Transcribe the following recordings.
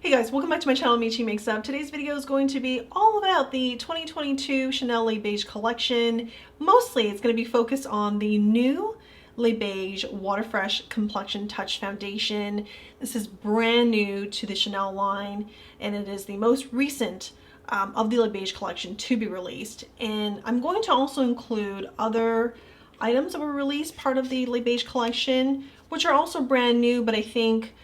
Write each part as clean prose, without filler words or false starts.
Hey guys, welcome back to my channel, Michi Makes Up. Today's video is going to be all about the 2022 Chanel Les Beiges collection. Mostly it's going to be focused on the new Les Beiges Water Fresh Complexion Touch foundation. This is brand new to the Chanel line and it is the most recent of the Les Beiges collection to be released. And I'm going to also include other items that were released part of the Les Beiges collection, which are also brand new, but I think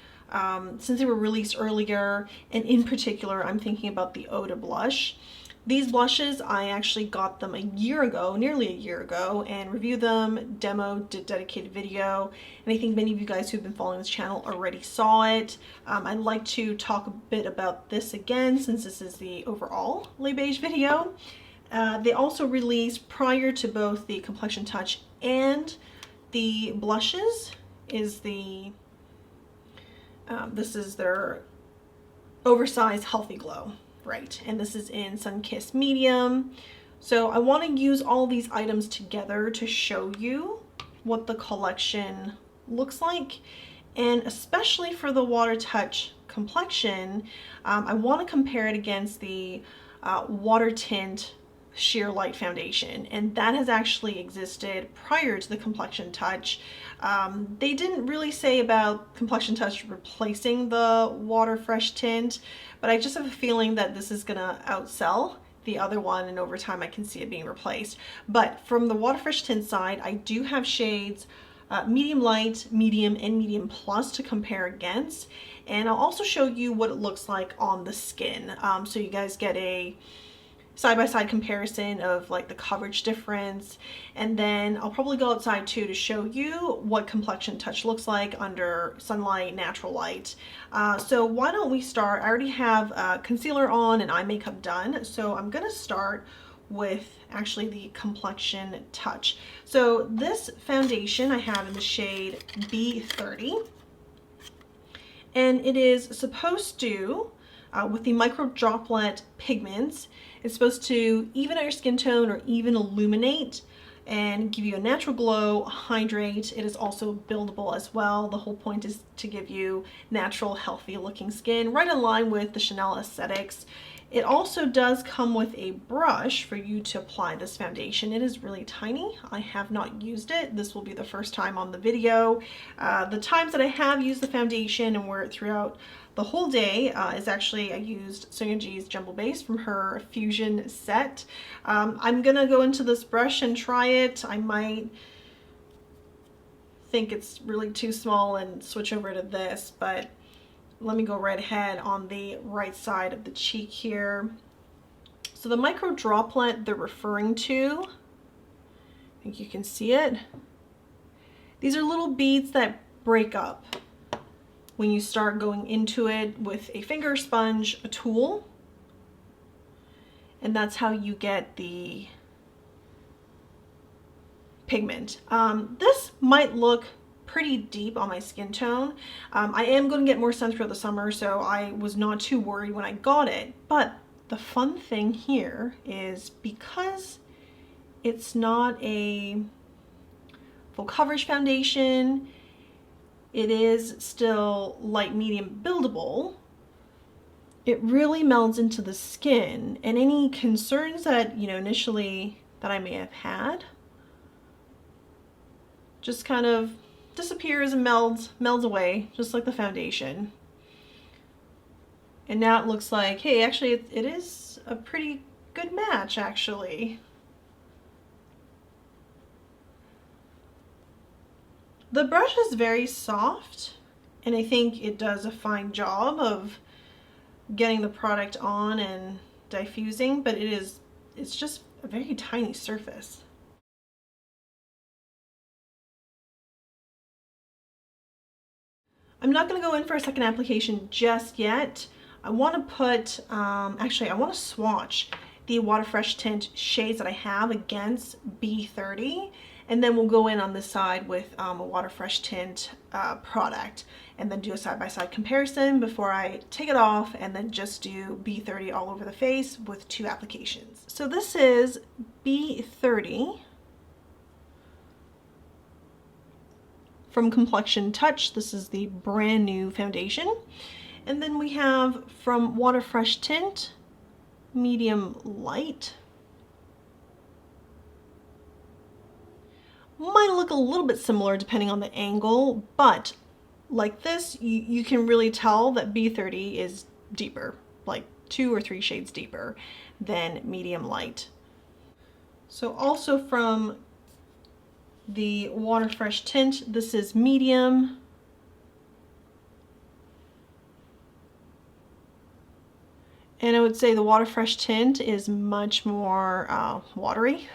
since they were released earlier, and in particular I'm thinking about the Eau de Blush. These blushes, I actually got them a year ago, nearly a year ago, and reviewed them, demoed, did dedicated video, and I think many of you guys who've been following this channel already saw it. I'd like to talk a bit about this again since this is the overall Les Beiges video. They also released, prior to both the Complexion Touch and the blushes, is the this is their Oversized Healthy Glow, right? And this is in Sun-Kissed Medium. So I want to use all these items together to show you what the collection looks like. And especially for the Water Touch complexion, I want to compare it against the Water Tint Sheer Light foundation, and that has actually existed prior to the Complexion Touch. They didn't really say about Complexion Touch replacing the Water Fresh Tint, but I just have a feeling that this is gonna outsell the other one, and over time I can see it being replaced. But from the Water Fresh Tint side, I do have shades medium light, medium, and medium plus to compare against, and I'll also show you what it looks like on the skin, so you guys get a side-by-side comparison of like the coverage difference. And then I'll probably go outside too to show you what Complexion Touch looks like under sunlight, natural light. So why don't we start? I already have concealer on and eye makeup done, so I'm gonna start with actually the Complexion Touch. So this foundation I have in the shade B30, and it is supposed to with the micro droplet pigments, it's supposed to even out your skin tone or even illuminate and give you a natural glow, hydrate. It is also buildable as well. The whole point is to give you natural, healthy looking skin, right in line with the Chanel aesthetics. It also does come with a brush for you to apply this foundation. It is really tiny. I have not used it. This will be the first time on the video. The times that I have used the foundation and wore it throughout the whole day is actually I used Sonia G's Jumbo Base from her Fusion set. I'm gonna go into this brush and try it. I might think it's really too small and switch over to this, but let me go right ahead on the right side of the cheek here. So the micro droplet they're referring to, I think you can see it. These are little beads that break up when you start going into it with a finger sponge, a tool, and that's how you get the pigment. This might look pretty deep on my skin tone. I am going to get more sun throughout the summer, so I was not too worried when I got it. But the fun thing here is because it's not a full coverage foundation, it is still light medium buildable. It really melds into the skin, and any concerns that initially that I may have had just kind of disappears and melds away, just like the foundation. And now it looks like, hey, actually it is a pretty good match actually. The brush is very soft, and I think it does a fine job of getting the product on and diffusing, but it's just a very tiny surface. I'm not going to go in for a second application just yet. I want to put, actually I want to swatch the Water Fresh Tint shades that I have against B30, and then we'll go in on this side with a Water Fresh Tint product, and then do a side-by-side comparison before I take it off and then just do B30 all over the face with 2 applications. So this is B30 from Complexion Touch. This is the brand new foundation, And then we have from Water Fresh Tint, medium light. Might look a little bit similar depending on the angle, but like this, you can really tell that B30 is deeper, like 2 or 3 shades deeper than medium light. So also from the Water Fresh Tint, this is medium. And I would say the Water Fresh Tint is much more watery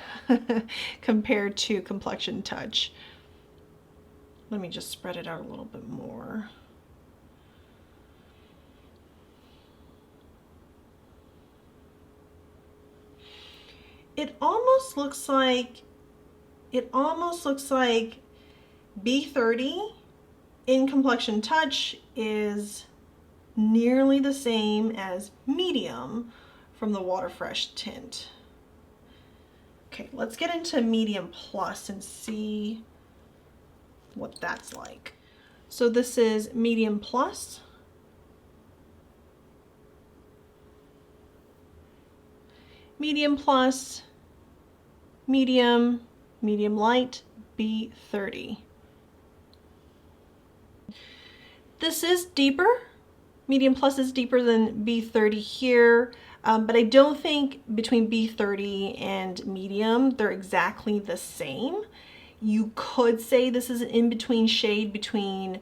compared to Complexion Touch. Let me just spread it out a little bit more. It almost looks like B30 in Complexion Touch is nearly the same as medium from the Water Fresh Tint. Okay, let's get into medium plus and see what that's like. So this is medium plus. Medium plus, medium, medium light, B30. This is deeper. Medium plus is deeper than B30 here, but I don't think between B30 and medium, they're exactly the same. You could say this is an in-between shade between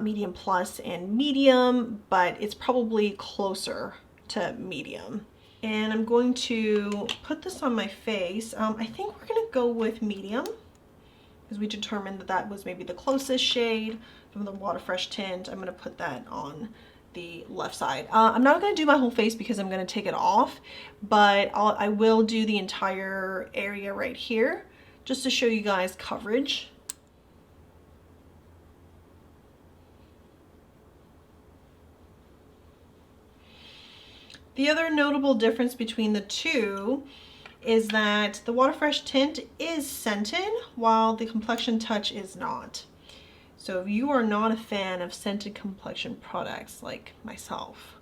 medium plus and medium, but it's probably closer to medium. And I'm going to put this on my face. I think we're gonna go with medium because we determined that that was maybe the closest shade from the Water Fresh Tint. I'm gonna put that on the left side. I'm not going to do my whole face because I'm going to take it off, but I will do the entire area right here just to show you guys coverage. The other notable difference between the two is that the Water Fresh Tint is scented while the Complexion Touch is not. So if you are not a fan of scented complexion products like myself,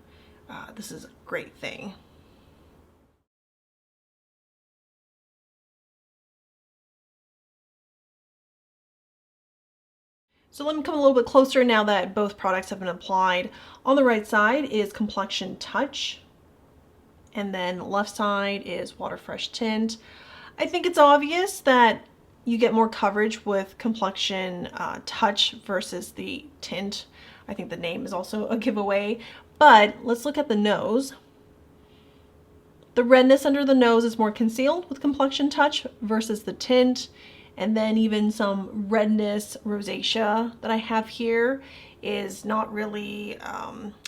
this is a great thing. So let me come a little bit closer now that both products have been applied. On the right side is Complexion Touch, and then left side is Water Fresh Tint. I think it's obvious that you get more coverage with Complexion Touch versus the tint. I think the name is also a giveaway, but let's look at the nose. The redness under the nose is more concealed with Complexion Touch versus the tint, and then even some redness, rosacea that I have here is not really,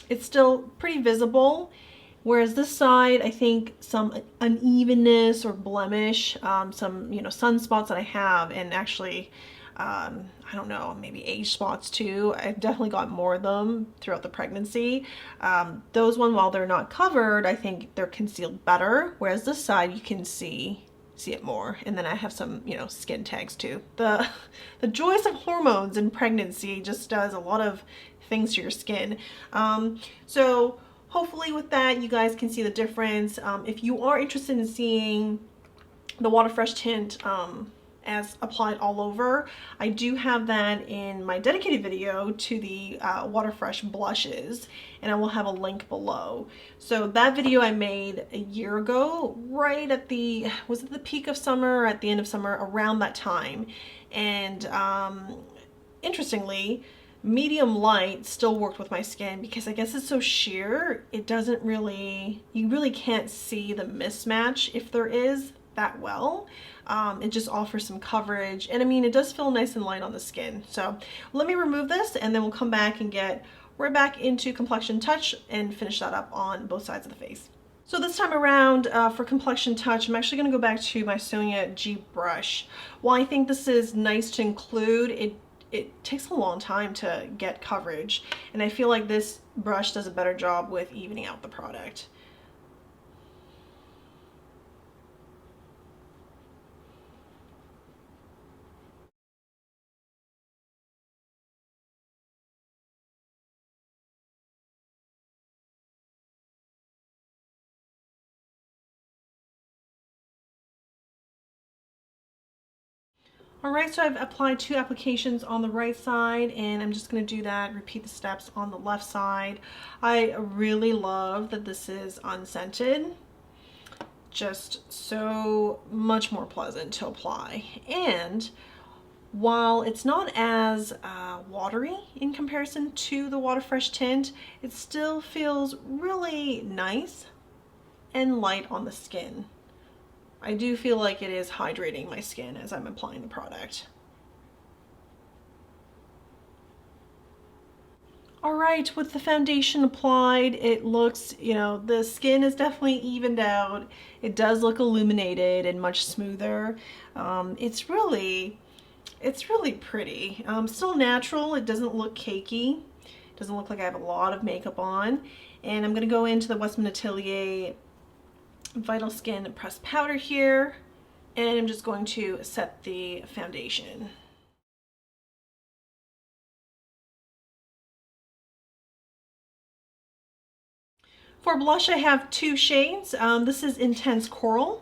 it's still pretty visible. Whereas this side, I think some unevenness or blemish, some, sunspots that I have, and actually, I don't know, maybe age spots too. I've definitely got more of them throughout the pregnancy. Those ones, while they're not covered, I think they're concealed better. Whereas this side, you can see it more. And then I have some, skin tags too. The joys of hormones in pregnancy just does a lot of things to your skin. So hopefully with that, you guys can see the difference. If you are interested in seeing the Water Fresh Tint as applied all over, I do have that in my dedicated video to the Water Fresh blushes, and I will have a link below. So that video I made a year ago, right at the, was it the peak of summer or at the end of summer, around that time. And interestingly, medium light still worked with my skin because I guess it's so sheer, it doesn't really, you really can't see the mismatch, if there is, that well. It just offers some coverage, and I mean, it does feel nice and light on the skin. So let me remove this, and then we'll come back and get right back into Complexion Touch and finish that up on both sides of the face. So this time around for Complexion Touch, I'm actually going to go back to my Sonia G brush. While I think this is nice to include, it takes a long time to get coverage, and I feel like this brush does a better job with evening out the product. All right, so I've applied 2 applications on the right side, and I'm just going to do that, repeat the steps on the left side. I really love that this is unscented. Just so much more pleasant to apply. And while it's not as watery in comparison to the Water Fresh Tint, it still feels really nice and light on the skin. I do feel like it is hydrating my skin as I'm applying the product. All right, with the foundation applied, it looks, you know, the skin is definitely evened out. It does look illuminated and much smoother. It's really pretty. Still natural. It doesn't look cakey. It doesn't look like I have a lot of makeup on. And I'm going to go into the Westman Atelier Vital Skin Pressed Powder here, and I'm just going to set the foundation. For blush, I have 2 shades. This is Intense Coral,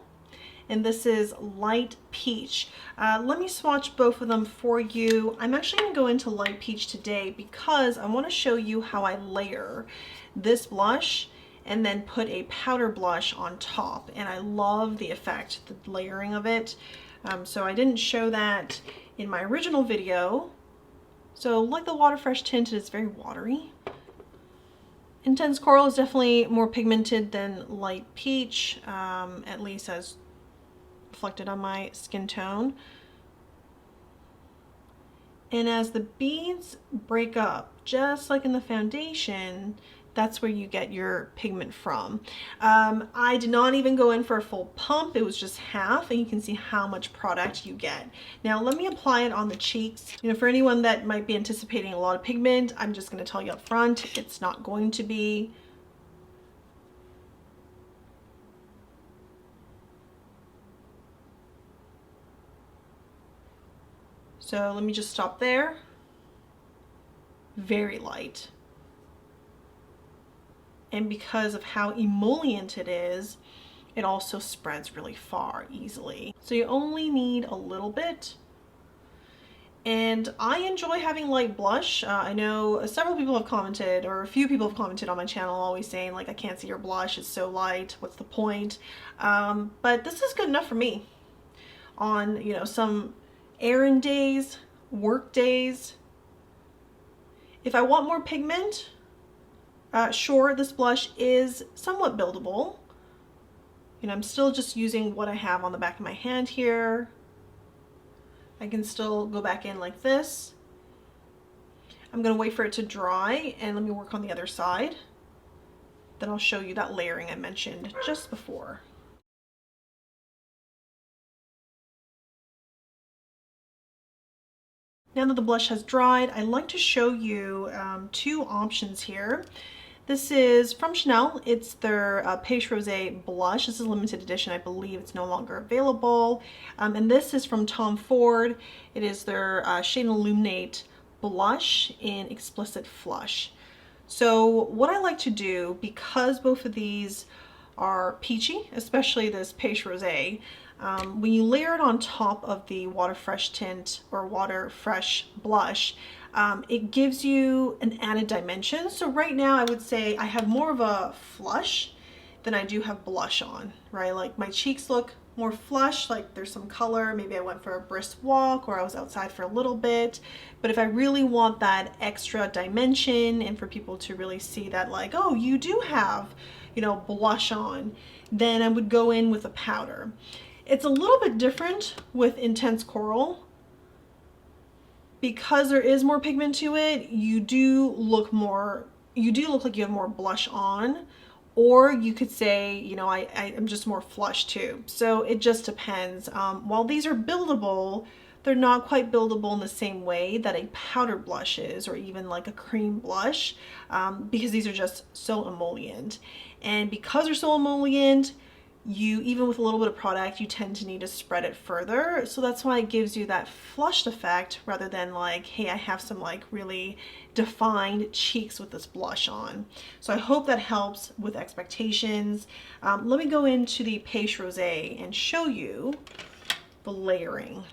and this is Light Peach. Let me swatch both of them for you. I'm actually going to go into Light Peach today because I want to show you how I layer this blush and then put a powder blush on top. And I love the effect, the layering of it. So I didn't show that in my original video. So like the Water Fresh Tint, it is very watery. Intense Coral is definitely more pigmented than Light Peach, at least as reflected on my skin tone. And as the beads break up, just like in the foundation, that's where you get your pigment from. I did not even go in for a full pump. It was just half, and you can see how much product you get. Now let me apply it on the cheeks. You know, for anyone that might be anticipating a lot of pigment, I'm just going to tell you up front, it's not going to be. So let me just stop there. Very light. And because of how emollient it is, it also spreads really far easily. So you only need a little bit. And I enjoy having light blush. I know several people have commented, or a few people have commented on my channel, always saying like, I can't see your blush, it's so light, what's the point? But this is good enough for me. On, you know, some errand days, work days. If I want more pigment, sure, this blush is somewhat buildable. You know, I'm still just using what I have on the back of my hand here. I can still go back in like this. I'm going to wait for it to dry, and let me work on the other side. Then I'll show you that layering I mentioned just before. Now that the blush has dried, I'd like to show you 2 options here. This is from Chanel. It's their Peach Rosé blush. This is a limited edition. I believe it's no longer available. And this is from Tom Ford. It is their Shade and Illuminate blush in Explicit Flush. So what I like to do, because both of these are peachy, especially this Peach Rosé, when you layer it on top of the Water Fresh Tint or Water Fresh blush, it gives you an added dimension. So right now I would say I have more of a flush than I do have blush on, right? Like my cheeks look more flush, like there's some color. Maybe I went for a brisk walk or I was outside for a little bit. But if I really want that extra dimension and for people to really see that like, oh, you do have, you know, blush on, then I would go in with a powder. It's a little bit different with Intense Coral. Because there is more pigment to it, you do look like you have more blush on, or you could say, you know, I am just more flush too. So it just depends. While these are buildable, they're not quite buildable in the same way that a powder blush is, or even like a cream blush, because these are just so emollient. And because they're so emollient, you, even with a little bit of product, you tend to need to spread it further. So that's why it gives you that flushed effect rather than like, hey, I have some like really defined cheeks with this blush on. So I hope that helps with expectations. Let me go into the Peach Rosé and show you the layering.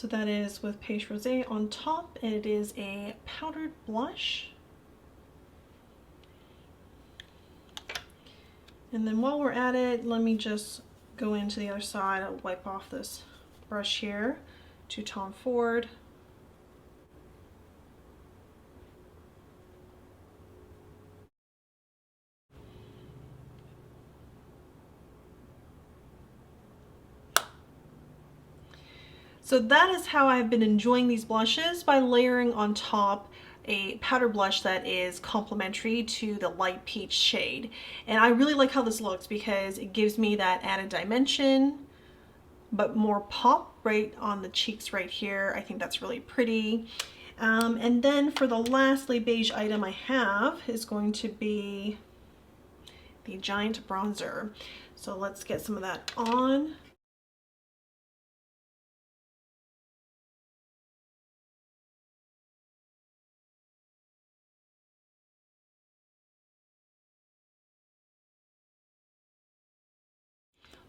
So that is with Paige Rosé on top, and it is a powdered blush. And then while we're at it, let me just go into the other side. I'll wipe off this brush here to Tom Ford. So that is how I've been enjoying these blushes, by layering on top a powder blush that is complementary to the light peach shade. And I really like how this looks because it gives me that added dimension, but more pop right on the cheeks right here. I think that's really pretty. And then for the last Les Beiges item I have is going to be the Giant Bronzer. So let's get some of that on.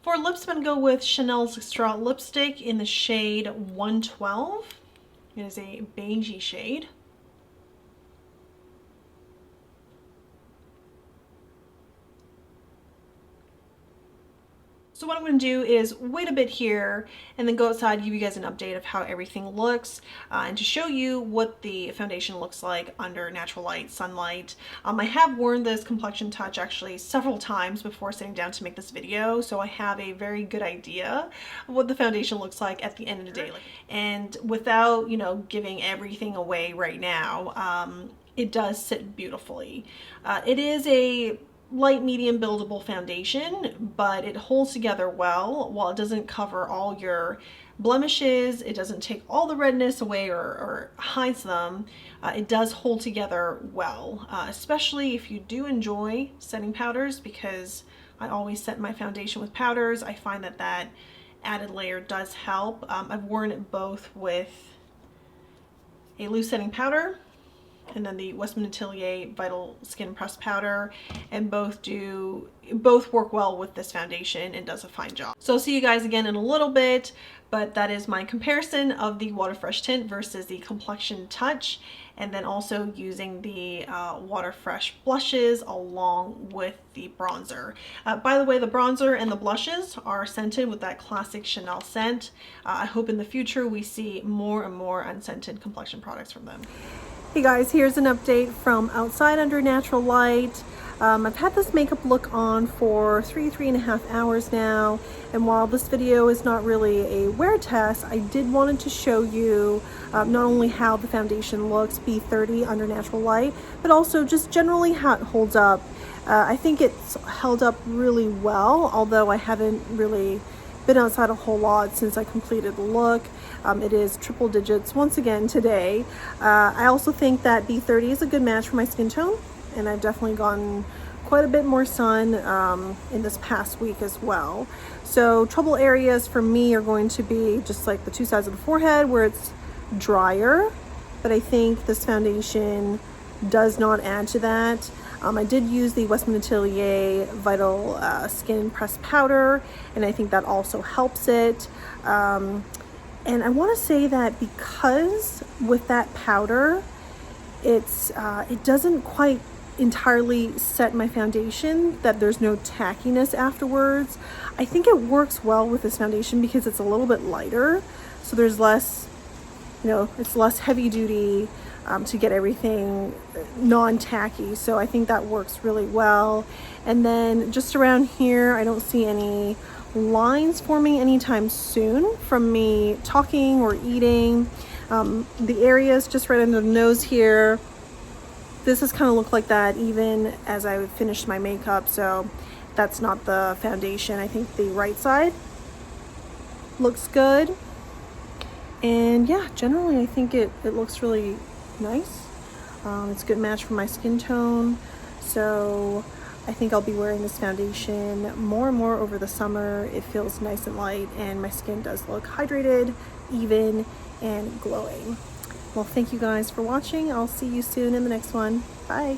For lips, I'm going to go with Chanel's Straw Lipstick in the shade 112. It is a beigey shade. So what I'm going to do is wait a bit here and then go outside, give you guys an update of how everything looks, and to show you what the foundation looks like under natural light, sunlight. I have worn this Complexion Touch actually several times before sitting down to make this video, so I have a very good idea of what the foundation looks like at the end of the day. And without, you know, giving everything away right now, it does sit beautifully. It is a light medium buildable foundation, but it holds together well. While it doesn't cover all your blemishes, it doesn't take all the redness away or hides them, it does hold together well, especially if you do enjoy setting powders, because I always set my foundation with powders. I find that that added layer does help. I've worn it both with a loose setting powder and then the Westman Atelier Vital Skin Pressed Powder, and both work well with this foundation and does a fine job. So I'll see you guys again in a little bit, but that is my comparison of the Water Fresh Tint versus the Complexion Touch, and then also using the Water Fresh blushes along with the bronzer. By the way, the bronzer and the blushes are scented with that classic Chanel scent. I hope in the future we see more and more unscented complexion products from them. Hey guys, here's an update from outside under natural light. I've had this makeup look on for three and a half hours now, and while this video is not really a wear test, I did wanted to show you not only how the foundation looks B30 under natural light, but also just generally how it holds up. I think it's held up really well, although I haven't really been outside a whole lot since I completed the look. It is triple digits once again today. I also think that B30 is a good match for my skin tone, and I've definitely gotten quite a bit more sun in this past week as well. So trouble areas for me are going to be just like the two sides of the forehead where it's drier, but I think this foundation does not add to that. I did use the Westman Atelier Vital Skin Pressed Powder, and I think that also helps it. And I want to say that because with that powder, it doesn't quite entirely set my foundation, that there's no tackiness afterwards. I think it works well with this foundation because it's a little bit lighter, so there's less, you know, it's less heavy duty to get everything non-tacky. So I think that works really well. And then just around here, I don't see any lines forming anytime soon from me talking or eating. The areas just right under the nose here, this has kind of looked like that even as I finished my makeup, so that's not the foundation. I think the right side looks good, and yeah, generally I think it looks really nice. It's a good match for my skin tone, so I think I'll be wearing this foundation more and more over the summer. It feels nice and light, and my skin does look hydrated, even, and glowing. Well, thank you guys for watching. I'll see you soon in the next one. Bye.